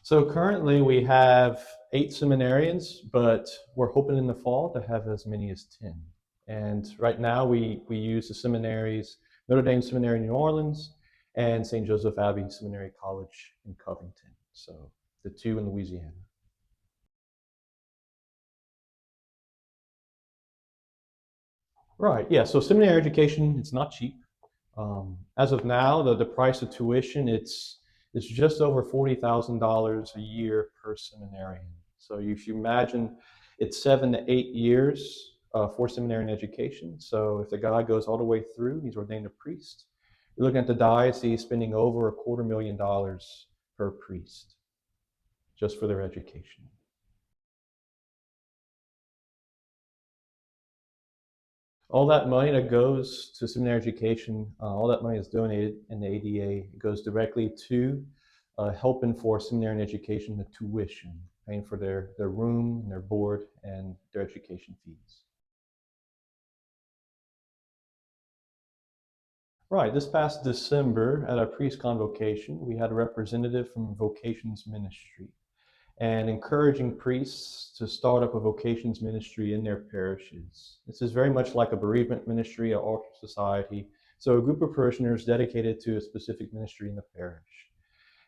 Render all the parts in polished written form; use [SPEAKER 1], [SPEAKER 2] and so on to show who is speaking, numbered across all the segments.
[SPEAKER 1] So currently we have 8 seminarians, but we're hoping in the fall to have as many as 10. And right now we use the seminaries, Notre Dame Seminary in New Orleans and St. Joseph Abbey Seminary College in Covington. So the two in Louisiana. Right, yeah, so seminary education, it's not cheap. As of now, the price of tuition, it's just over $40,000 a year per seminarian. So if you imagine it's 7 to 8 years for seminarian education. So if the guy goes all the way through, he's ordained a priest, you're looking at the diocese spending over $250,000 per priest just for their education. All that money that goes to seminary education, all that money is donated in the ADA. It goes directly to helping for seminary education, the tuition, paying for their room, and their board, and their education fees. Right, this past December at our priest convocation, we had a representative from Vocations Ministry and encouraging priests to start up a vocations ministry in their parishes. This is very much like a bereavement ministry, an altar society. So a group of parishioners dedicated to a specific ministry in the parish.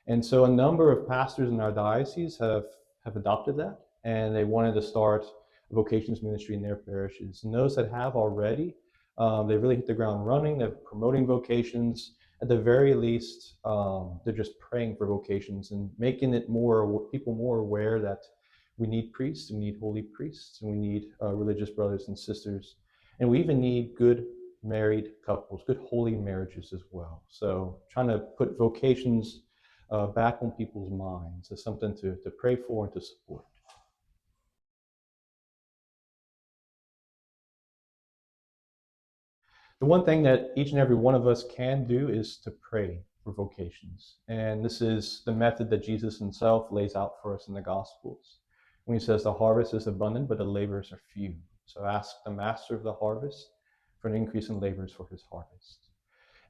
[SPEAKER 1] And so a number of pastors in our diocese have adopted that, and they wanted to start a vocations ministry in their parishes. And those that have already, they really hit the ground running. They're promoting vocations. At the very least, they're just praying for vocations and making it people more aware that we need priests, we need holy priests, and we need religious brothers and sisters. And we even need good married couples, good holy marriages as well. So trying to put vocations back on people's minds as something to pray for and to support. The one thing that each and every one of us can do is to pray for vocations. And this is the method that Jesus himself lays out for us in the Gospels when he says, the harvest is abundant, but the laborers are few. So ask the master of the harvest for an increase in laborers for his harvest.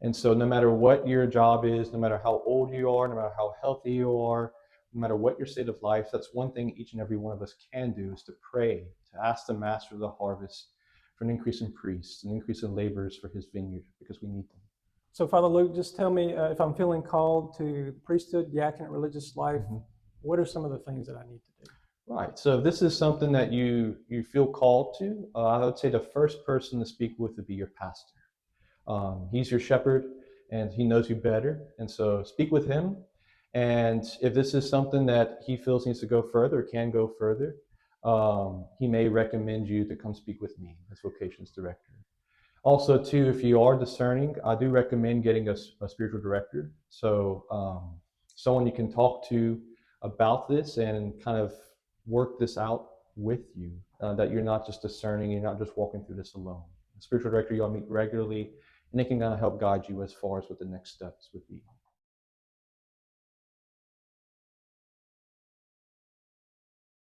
[SPEAKER 1] And so no matter what your job is, no matter how old you are, no matter how healthy you are, no matter what your state of life, that's one thing each and every one of us can do is to pray, to ask the master of the harvest for an increase in priests, an increase in laborers for his vineyard, because we need them.
[SPEAKER 2] So, Father Luke, just tell me if I'm feeling called to priesthood, diaconate, religious life, what are some of the things that I need to do?
[SPEAKER 1] Right. So if this is something that you feel called to, I would say the first person to speak with would be your pastor. He's your shepherd, and he knows you better. And so speak with him. And if this is something that he feels needs to go further, can go further, he may recommend you to come speak with me as vocations director. Also, too, if you are discerning, I do recommend getting a spiritual director. So someone you can talk to about this and kind of work this out with you, that you're not just discerning, you're not just walking through this alone. A spiritual director you'll meet regularly, and they can kind of help guide you as far as what the next steps would be.